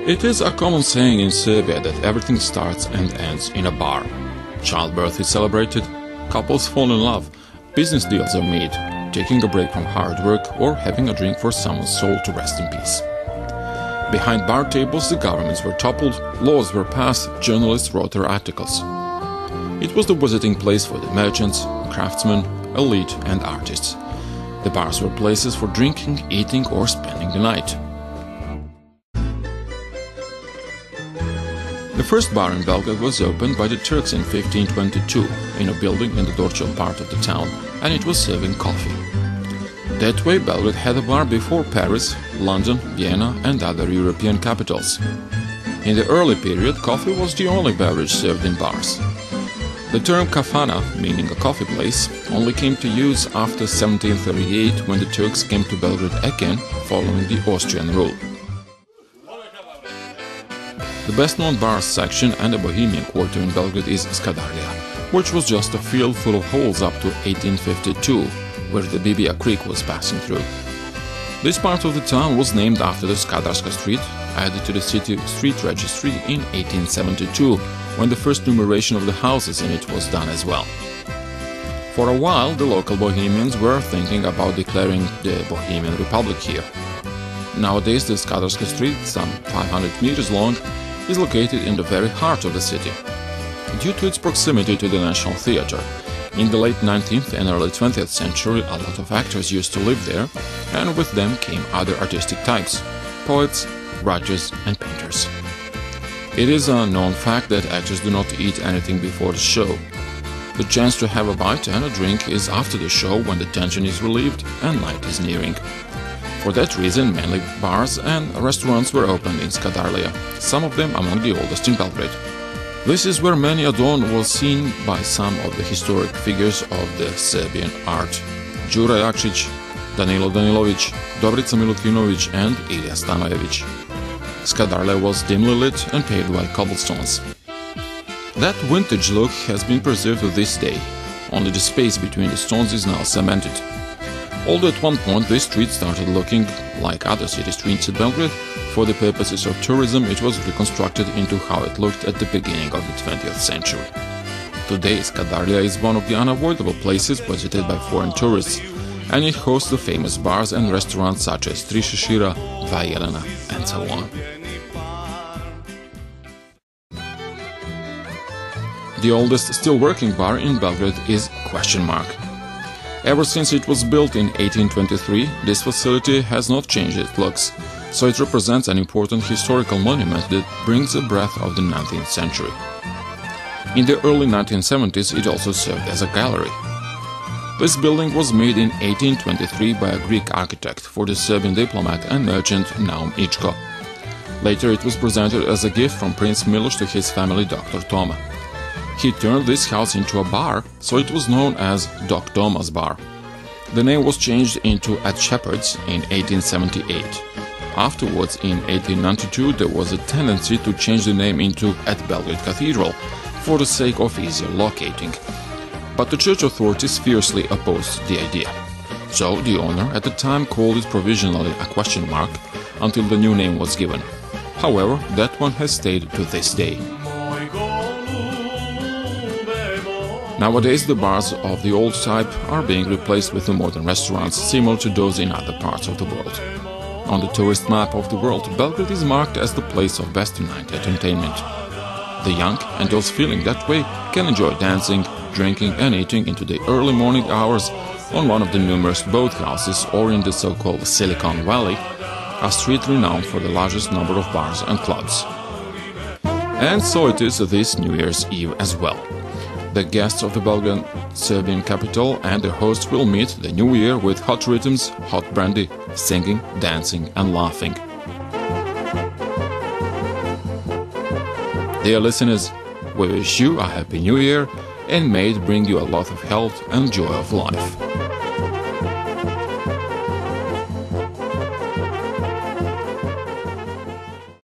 It is a common saying in Serbia that everything starts and ends in a bar. Childbirth is celebrated, couples fall in love, business deals are made, taking a break from hard work or having a drink for someone's soul to rest in peace. Behind bar tables, the governments were toppled, laws were passed, journalists wrote their articles. It was the visiting place for the merchants, craftsmen, elite and artists. The bars were places for drinking, eating or spending the night. The first bar in Belgrade was opened by the Turks in 1522 in a building in the Dorćol part of the town, and it was serving coffee. That way Belgrade had a bar before Paris, London, Vienna and other European capitals. In the early period, coffee was the only beverage served in bars. The term kafana, meaning a coffee place, only came to use after 1738 when the Turks came to Belgrade again following the Austrian rule. The best-known bar section and the Bohemian quarter in Belgrade is Skadarlija, which was just a field full of holes up to 1852, where the Bibija Creek was passing through. This part of the town was named after the Skadarska Street, added to the city street registry in 1872, when the first numeration of the houses in it was done as well. For a while, the local Bohemians were thinking about declaring the Bohemian Republic here. Nowadays, the Skadarska Street, some 500 meters long, is located in the very heart of the city. Due to its proximity to the National Theatre, in the late 19th and early 20th century a lot of actors used to live there, and with them came other artistic types – poets, writers and painters. It is a known fact that actors do not eat anything before the show. The chance to have a bite and a drink is after the show, when the tension is relieved and night is nearing. For that reason, mainly bars and restaurants were opened in Skadarlija, some of them among the oldest in Belgrade. This is where many a dawn was seen by some of the historic figures of the Serbian art: Đuro Jakšić, Danilo Danilović, Dobrica Milutinović and Ilija Stanojević. Skadarlija was dimly lit and paved by cobblestones. That vintage look has been preserved to this day, only the space between the stones is now cemented. Although at one point this street started looking like other city streets in Belgrade, for the purposes of tourism it was reconstructed into how it looked at the beginning of the 20th century. Today Skadarlija is one of the unavoidable places visited by foreign tourists, and it hosts the famous bars and restaurants such as Tri Šešira, Dva Jelena and so on. The oldest still working bar in Belgrade is ? Ever since it was built in 1823, this facility has not changed its looks, so it represents an important historical monument that brings a breath of the 19th century. In the early 1970s it also served as a gallery. This building was made in 1823 by a Greek architect for the Serbian diplomat and merchant Naum Ičko. Later it was presented as a gift from Prince Miloš to his family Dr. Toma. He turned this house into a bar, so it was known as Doc Toma's Bar. The name was changed into At Shepherd's in 1878. Afterwards, in 1892, there was a tendency to change the name into At Belgrade Cathedral, for the sake of easier locating. But the church authorities fiercely opposed the idea. So the owner at the time called it provisionally a ? Until the new name was given. However, that one has stayed to this day. Nowadays, the bars of the old type are being replaced with the modern restaurants similar to those in other parts of the world. On the tourist map of the world, Belgrade is marked as the place of best night entertainment. The young and those feeling that way can enjoy dancing, drinking and eating into the early morning hours on one of the numerous boathouses or in the so-called Silicon Valley, a street renowned for the largest number of bars and clubs. And so it is this New Year's Eve as well. The guests of the Belgrade Serbian capital and their hosts will meet the new year with hot rhythms, hot brandy, singing, dancing and laughing. Dear listeners, we wish you a happy new year and may it bring you a lot of health and joy of life.